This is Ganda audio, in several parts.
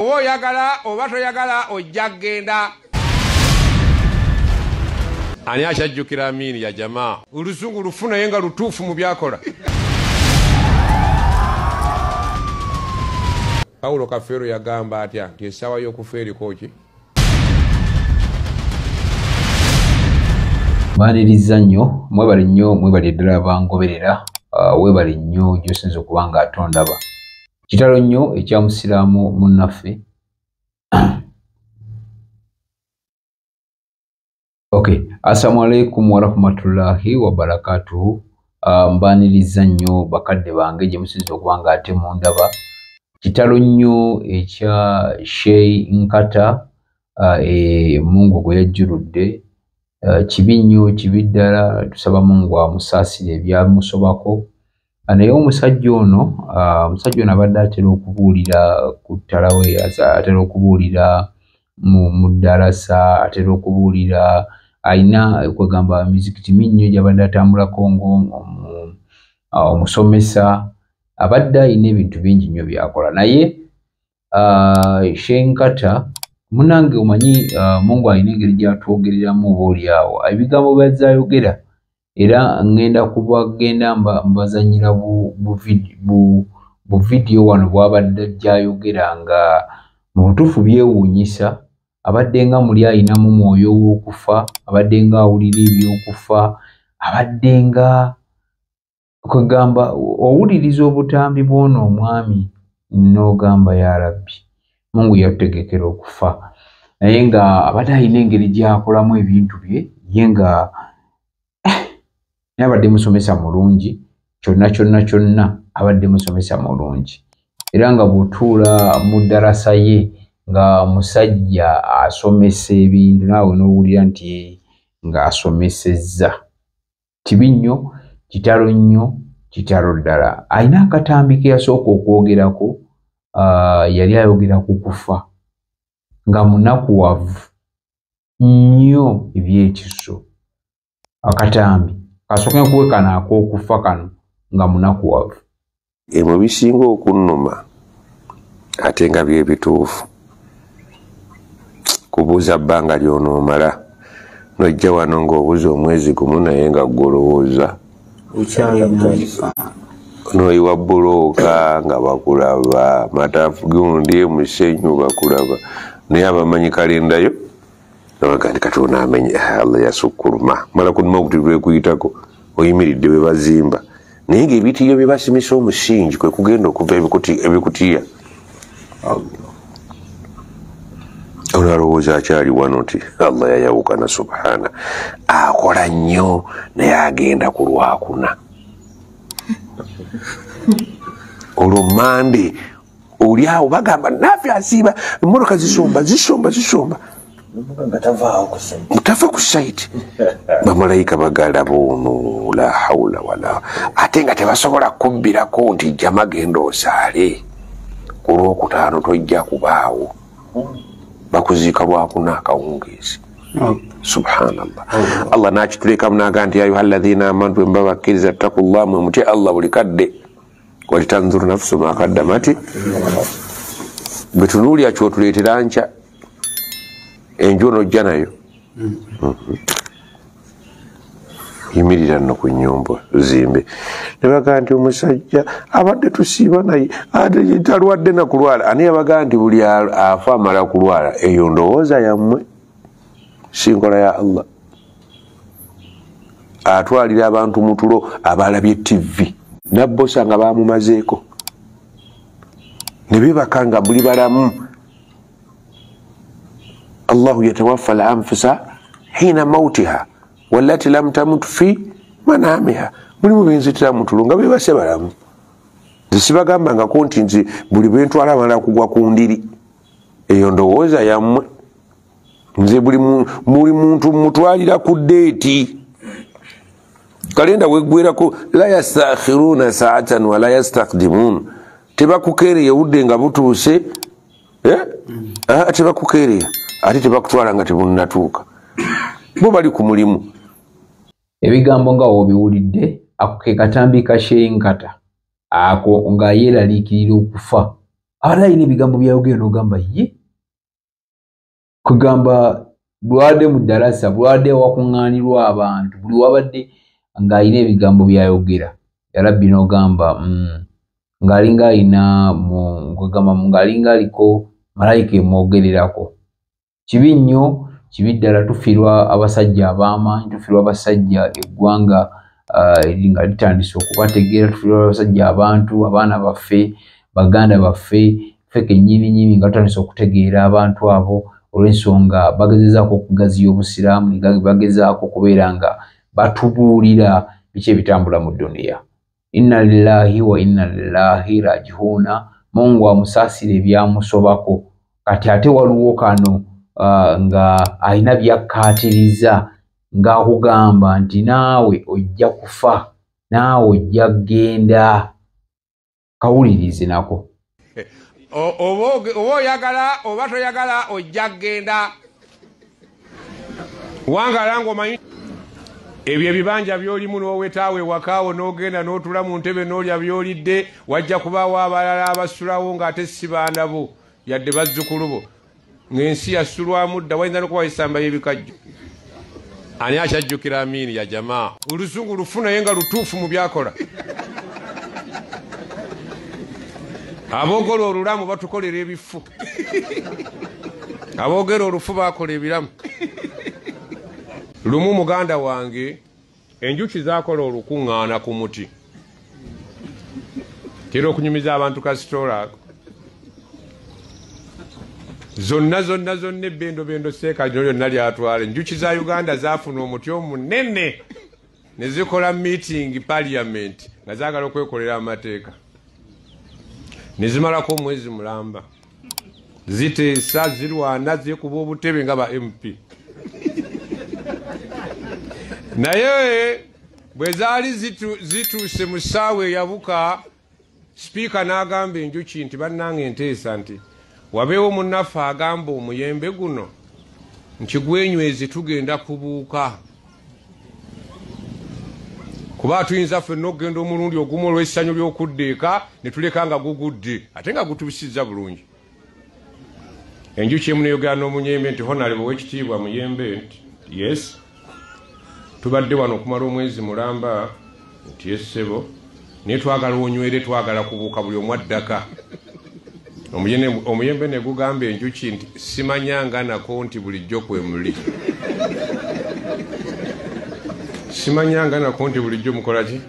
oba oyagala oba toyagala ojja kgenda. Ani akyajjukira Amini ya jamaa? Olusungu lufu naye nga lutuufu mu byakola. Paulo Kafeero yagamba atya nti essaawa y'okufa eriko ki? Mbaliriza nnyo, mwebale nnyo, mwebale ddala abangoberera, weebale nnyo gy'osinza okuba nga atondaba. Kitalo nnyo ekya musiraamu munnaffe. Okay, assalamu alaikum wa rahmatullahi wa barakatuhu. Mbaniriza nnyo bakadde bange gye musinza okuba nga ate mundaba. Kitalo nnyo ekya Sheikh Nkata, Mungu gwe yajjuludde. Kibi nnyo, kibi ddala, tusaba Mungu amusaasire ebyamusobako. Naye omusajja ono abadde atera okubuulira ku ttalawe, atera okubuulira mu ddarasa, atera okubuulira, ayina kwegamba mizikiti minnyo gy'abadde atambulako ng'omusomesa. Abadde ayina ebintu bingi nnyo byakola. Naye Sheikh Nkata, munange omanyi Mungu alina engeri gy'atwogereramu oboolyawo. Ebigambo by'azayogera era ngenda kubagenda mbazanyira bu vidiyo wano bw'abadde ajjayogera nga mu butuufu byewuunyisa. Abadde nga muli ayinamu mwoyo w'okufa, abadde nga awulira eby'okufa, abadde nga kwegamba owuliriza obutambi bw'ono omwami n'ogamba ya Rabbi, Mungu yategekera okufa. Naye nga abadde alina engeri gy'akolamu ebintu bye, ye nga abadde musomesa mulungi, kyonna abadde musomesa mulungi. Era nga bw'otuula mu ddarasa ye nga musajja asomesa ebintu, naawe n'owulira nti nga asomesezza. Kibi nnyo, kitalo nnyo, kitalo ddala. Alina akatambi ke yasooka okwogerako, yali ayogera ku kufa nga munakuwavu nnyo ebyekiso. Akatambi kasooke nkuwe kano ak'okufa kano nga munakuwavu. Mu bisinga okunnuma ate nga bye bituufu, kubuuza bbanga ly'onoomala n'ojja wano ng'obuuza omwezi gumu naye nga gw'olowooza n'oyiwa bbulooka nga bakulaba, mataafu gundi musenyu bakulaba, naye abamanyi kalendayo nabaga nti kati onaamenya Allah yasukkuluma mala kunuma okuti lwekuyitako oyimiridde bwe bazimba. Naye ng'ebitiiyo bye basimisa omusingi kwe kugenda okuva ebikutiya. Onalowooza akyali wano nti Allah yayawukana subhana, akola nnyo naye agenda ku Lwakuna. Olwo Mande oli awo bagamba naffe asiiba emmotoka zisomba mutava ku site. Bamalayika bagalaba ono la hawla wala, ate nga tebasobola kubbirako nti jama genda osaale ku Lwokutaano tojja kubaawo, bakuziika Lwakuna akawungeezi. Subhanallah. Allah n'akitulekamu n'agamba nti ya ayuha alladhina amantu mba bakkiriza ttaqullaha mwe mutye Allah buli kadde, walitanzuru nafsu ma qaddamati. Bwe tunuulya ky'otuleetera nkya enju n'ojja nayo. Yimirira nno ku nnyumba zimbe. Ne bagamba nti omusajja abadde tusiiba naye ate talwadde na kulwala. Ani yabagamba nti buli afa amala kulwala? Eyo ndowooza yammwe, si nkola ya Allah. Atwalira abantu mu tulo abalabye TV nabbosa nga bamumazeeko ne bebaka nga buli balamu. Allahu yatawaffa al-anfusa hina mautiha wallati lam tamut fi manamiha. Mulimu benzitira mu tulo nga bebase balamu. Sibagambangako nti nti buli bwentwala amala kugwa ku ndiri. Eyo ndowooza yammwe. Nze buli muntu mutwalira ku deeti. Kalenda weggwerako la yastakhiruna saatan wa la yastaqdimun. Tebakukeereye budde nga butuuse. Tebakukeereye ate tebakutwala nga tebunnatuuka. Bo bali ku mulimu. Ebigambo nga obiwulidde, ako ke katambi ka Sheikh Nkata. Ako nga yeeraliikirira okufa Abadde alina ebigambo byayogera n'ogamba ye kugamba bulwadde mu ddarasa bulwadde wakuŋŋaanirwa abantu buli wabadde ng'alina ebigambo byayogera yalabbi n'ogamba ng'alinga alina ng'alinga aliko malayika emwogererako. Kibi nnyo, kibi ddala tufiirwa abasajja ab'amaanyi, tufiirwa abasajja eggwanga nga litandise okubategeera, tufiirwa abasajja abantu, abaana baffe, baganda baffe, ffe kennyini nga tutandise okutegeera abantu abo olw'ensonga bagezezaako okugaziya obusiraamu nga bagezaako okubeera nga batubuulira biki ebitambula mu duniya. Inna lillahi wa inna ilaihi rajiuna. Mungu amusaasire ebyamusobako. Kati ate waliwo kano nga alina byakkaatiriza ng'akugamba nti naawe ojja kufa, naawe ojja kgenda. Kawulirize nako. Oba oyagala oba toyagala ojja kgenda. Wangala ng'omanyi ebyo ebibanja by'olimu n'owetaawe wakaawo n'ogenda n'otula mu ntebe n'olya by'olidde, wajja kubaawo abalala abasulawo ng'ate si baana bo yadde bazzukulu bo. Ng'ensi yasulwamu dda, wayinza n'okuba esamba y'ebikajjo. Ani akyajjukira amiini ya jamaa? Olusungu lufu naye nga lutuufu mu byakola. Aboogera olulamu batukolera ebifu. Aboogera olufu baakola ebiramu. Lumu muganda wange enjuki zaakola olukuŋŋaana ku muti. Kera okunyumiza abantu kasitoola ako. Zonna ebbendo seeka lyonna lyatwala. Enjuki za Uganda zaafuna omuti omunene ne zikola meeting parliament nga zaagala okwekolera amateeka. Ne zimalako omwezi mulamba. Ziteesa, zirwana, zeekuba obutebe nga ba MP. Naye bwe zaali zituuse mu ssaawa eyabuka, sipiika n'agamba enjuki nti bannange nteesa nti wabeewo munnaffe agamba omuyembe guno nti gwenywezi tugenda kubuuka. Kuba tuyinza ffenna okugenda omulundi ogumu olw'essanyu ly'okudda eka ne tuleka nga gugudde ate nga gutubisizza bulungi. Enjuki emu n'eyogera n'omuyembe nti Honorable Oweekitiibwa Muyembe nti yes, tubadde wano okumala omwezi mulamba nti essebo naye twagala onywere, twagala kubuuka buli omu addaka. Omuyembe ne gugamba enjuki nti simanyanga nako nti bulijjo kwe muli. Simanyanga nako nti bulijjo mukola ki?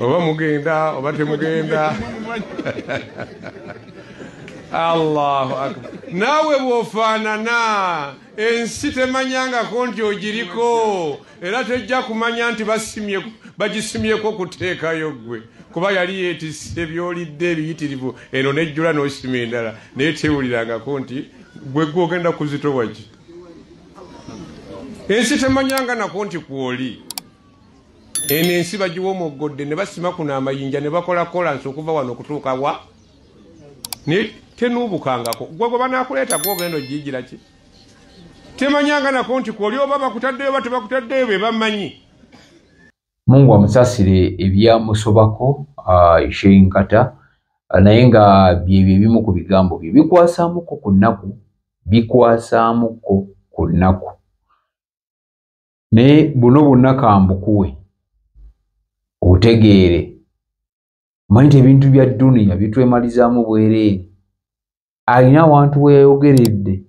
Oba mugenda oba temugenda. Allahu akbar. Naawe bw'ofaanana ensi temanyangako nti ogiriko era tejja kumanya nti bagisimyeko kuteekayo gwe kuba yali yeetisse by'olidde ebiyitirivu eno nejjula n'osima endala naye tewulirangako nti gwe gwogenda kuzitowa ki. Ensi temanyanga nako nti kwoli. Eno ensi bagiwa omuggodde ne basima kuno amayinja ne bakola kolansi okuva wano okutuuka wa ne tenuubukangako. Gwe banaakuleeta gwogenda ogiigira ki? Temanyanga nako nti kwoli oba bakutaddeyo oba tebakutaddeyo be bamanyi. Mungu amusaasire ebyamusobako Sheikh Nkata, naye nga byebyo ebimu ku bigambo bye bikwasaamuko ku nnaku. Naye buno bwonna kambukuwe obutegeere. Omanyi nti ebintu bya dduniya bitwemalizaamu bwereere. Alina awantu we yayogeredde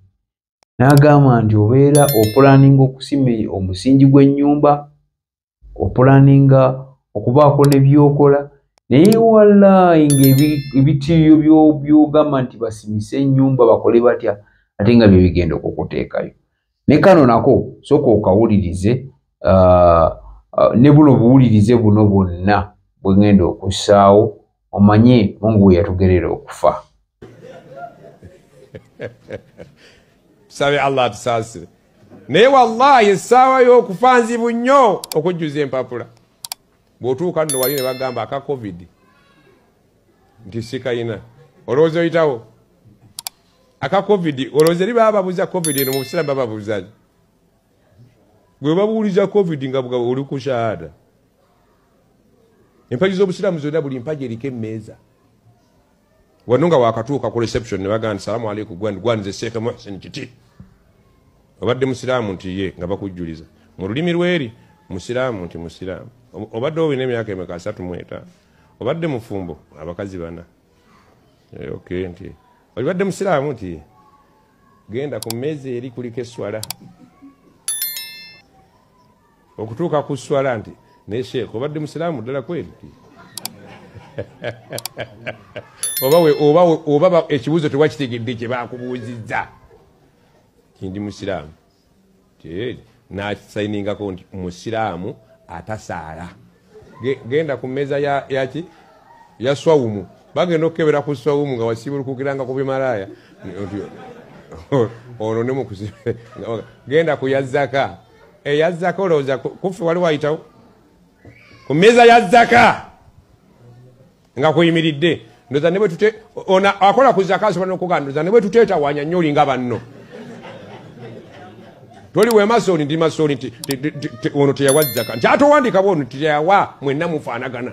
n'agamba nti obeera opulaninga okusima omusingi gw'ennyumba, opulaninga okubaako ne byokola, naye wallahi ng'ebitiiyo by'ogamba nti basimise ennyumba bakole batya ate nga bye bigenda okukuteekayo. Ne kano nako sooka okawulirize ne buno buwulirize buno bwonna bwe ngenda okussaawo omanye Mungu we yatugerera okufa. Sabe Allah atusaasire. Naye wallahi essaawa y'okufa nzibu nnyo okujjuza empapula. Bw'otuuka nno wali ne bagamba aka COVID nti sikayina. Olowooza oyitawo? Aka COVID olowooza liba babuuza COVID eno mu biseera bababuuza. Bwe babuuliza COVID nga bugabo oli ku shahada. Empagi z'obusiraamu zonna buli mpagi eriko emmeeza. wanunga wakatuuka ku reception ne bagamba salamu alaykum gwanze Sheikh Muhsin kiti obadde musiramu nti ye nga bakujjuliza mu lulimi lweri musiramu nti musiramu obadde owe n'emyaka emeka 35 obadde mufumbo abakazi bana okay nti obadde musiramu nti genda ku meza eri kuliko eswala okutuuka ku swala nti ne Sheikh obadde musiramu ddala kweli oba ekibuuzo tewakitegedde kye bakubuuzizza kindi musiramu nasayiningako nti musiramu atasaala genda ku mmeeza yaki ya swawumu bagenda okukebera ku swawumu nga wasibulukukiranga ku bimalaya ono ne mukusi genda ku yazaka yazaka olowooza kufe wali wayitawo ku mmeeza ya zaka nga kuyimiridde ndoza ne bwe tute ona akola ku zaka asobola n'okugamba ndoza ne bwe tuteetawanya nnyo olinga banno toli we masoni ndi masoni ono teyawa zaka nti ate owandika bwonu teyawa mwenna mufaanagana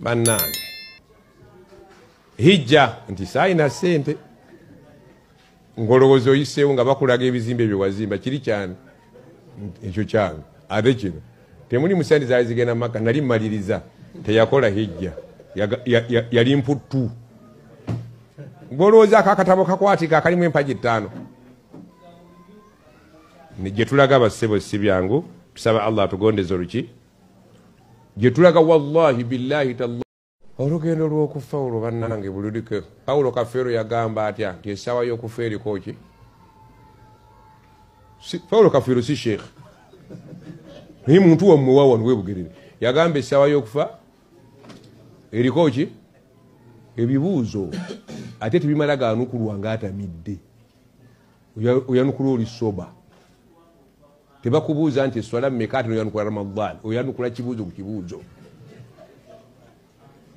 bannange hijja nti saayina ssente ngolowooza oyiseewo nga bakulaga ebizimbe bye wazimba kiri kyane ekyo kyange ate kino temuli musandi zaali zigenda maka nali mmaliriza teyakola hijja yali mputtu ngolowooza akakatabo kakwatika akalimu empagi 5 gye tulaga bassebo si byangu tusaba Allah atugondeze oluki gye tulaga wallahi billahi tallah olugendo lw'okufa olwo bannange bululike Paulo Kafeero yagamba atya nti essaawa y'okufa eriko ki Paulo Kafeero si Sheikh naye muntu wammwe waawano webugerere yagamba essaawa y'okufa eriko ki ebibuuzo ate tebimala gaanukulwa ng'atamidde oyanukula oli soba tebakubuuza nti eswala mmeka ate noyanukula Ramadan oyanukula kibuuzo ku kibuuzo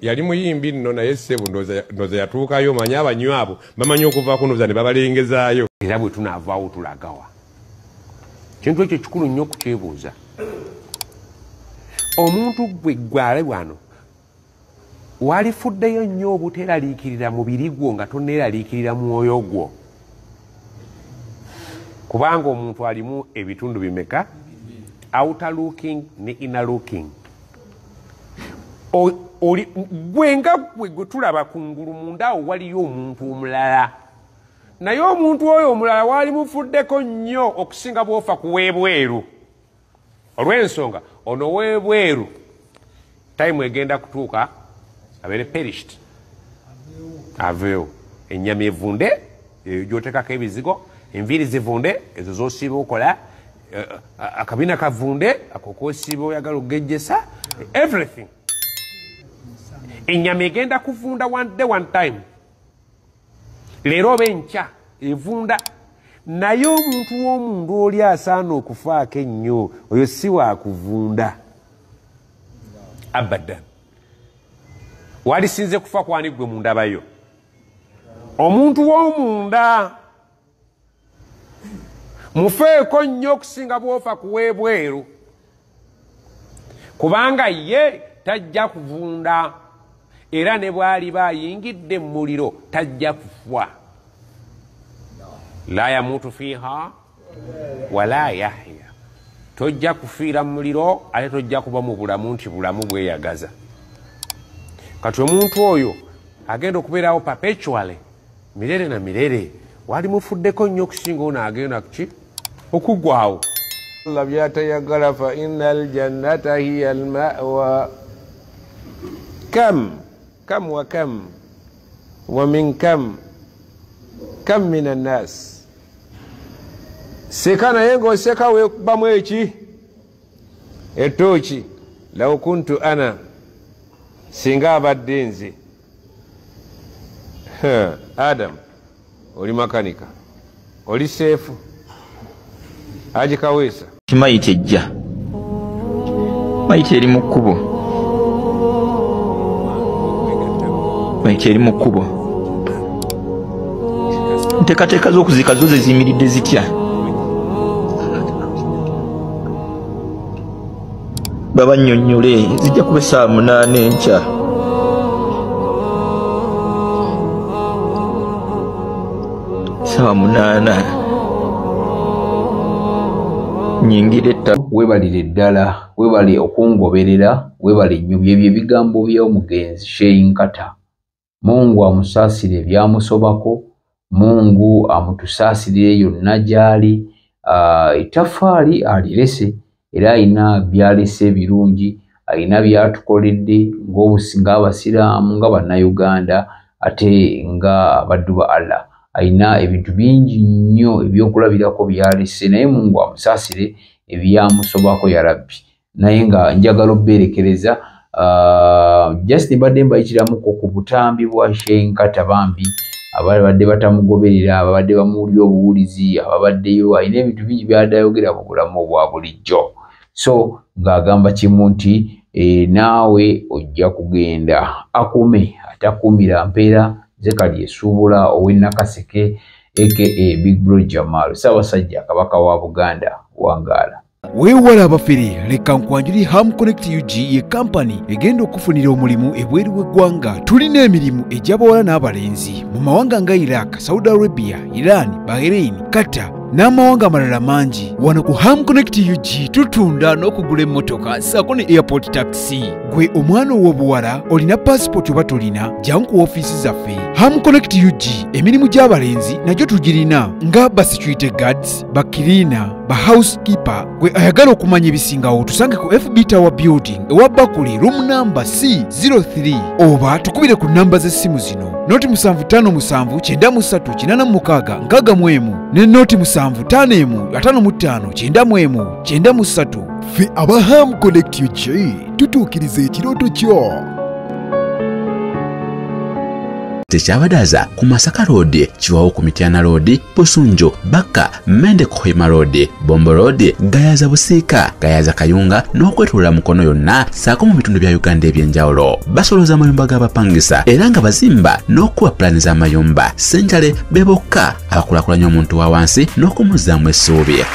yali muyimbi nno naye ssebo ndooza yatuukayo manye abanywi abo bamanyi okuvaako ndooza ne babalengezaayo era bwe tunaavaawo tulagawa kintu ekyo kikulu nnyo okukyebuuza omuntu gwe gwale wano walifuddeyo nnyo obuteeraliikirira mubiri gwo nga toneeraliikirira mwoyo gwo kubanga omuntu alimu ebitundu bimeka outer looking ne inner looking gwenga gwe tulaba kungulu mundaawo waliyo omuntu omulala naye omuntu oyo omulala waali mufuddeko nnyo okusinga bwofa ku weebweru olw'ensonga ono weebweru time egenda kutuuka abeere perished aveewo ennyama evunde gyotekako ebizigo enviiri zivunde ezo zosiiba okola akabina kavunde ako kosiiba oyagala okugejjesa everything ennyama egenda kuvunda one time leero oba enkya evunda naye omuntu w'omundu oli asaana okufaako ennyo oyo si wakuvunda abadan walisinze kufa kwani gwe mundabayo omuntu w'omunda mufeeko nnyo okusinga bwofa kuweebweru kubanga ye tajja kuvunda era ne bwali bayingidde mu muliro tajja kufa la yamutu fiha wala yahya tojja kufiira mu muliro ate tojja kuba mu bulamu nti bulamu bweyagaza kati omuntu oyo agenda okubeerawo perpetually mirere na mirere wali mufuddeko nnyo okusinga ono agenda ki okuggwawo Allah byatayagala fa innal jannata hiya almawa kam wa kam wa min kam min annas seka naye ng'oseka weekubamu eki ettooki law kuntu ana singa abadde nze Adam oli makanika oli seefu Haji Kaweesa kimayita ejja mayita eri mu kkubo mayita eri mu kkubo nteekateeka z'okuzika zo ze ziyimiridde zitya babannyonnyole zijja kuba saa 8 enkya. Saa 8 nyingire webalire ddala, webali okungoberera, webali nnyo byebyo ebigambo by'omugenzi Sheikh Nkata. Mungu amusaasire byamusobako, Mungu amutusaasire yonna gy'ali. Ettaffaali alirese era alina byalese birungi, alina byatukoledde ng'abasiraamu nga bannayuganda ate nga abaddu ba Allah. Alina ebintu bingi nnyo ebyokulabirako byalese, naye Mungu amusaasire ebyamusobako ya Rabbi. Naye nga njagala obbeerekereza just mbadde mbayitiramuko ku butambi bwa Sheikh Nkata bambi ababadde batamugoberera, ababadde bamuwulira obuwulizi, ababaddeyo alina ebintu bingi by'adayogera mu bulamu obwa bulijjo. So ng'agamba kimu nti naawe ojja kugenda akume atakumira mpeera zekali esuubula ow'Ennakaseke aka Big Bro Jamal Ssaabasajja Kabaka wa Buganda wangaala. Weewala abafere leka nkwanjuli Ham Connect UG ye kampani egenda okufunira omulimu ebweru w'eggwanga. Tulina emirimu egy'abawala n'abalenzi mu mawanga nga Iraq, Saudi Arabia, Iran, Bahrain, Qatar n'amawanga amalala mangi. Wano ku Ham Connect UG tutunda n'okugula emmotoka ssaako ne airport taxi. Gwe omwana ow'obuwala olina passport oba tolina, jangu ku ofiisi zaffe. Ham Connect UG emirimu gy'abalenzi nagyo tugirina nga ba security guards, ba cleaner, ba housekeeper. Gwe ayagala okumanya ebisingawo tusange ku FB Tower Building ewa Bakuli room number C03 oba tukubire ku namba z'essimu zino noti 753936 ne noti 7551559193. Ffe aba Ham Connect UG tutuukiriza ekirooto kyo. Tekyabadaza ku Masaka Road, Chiwawo ku Mityana Road, Busunjo, Baka, Mende Kohima Road, Bombo Road, Gayaza Busiika, Gayaza Kayunga n'okwetulula Mukono yonna saako mu bitundu bya Uganda eby'enjawulo. Basoloza amayumba g'abapangisa era nga bazimba n'okuwa pulaani z'amayumba. Senjale be bokka abakulaakulanya omuntu wa wansi n'okumuzzaamu essuubi.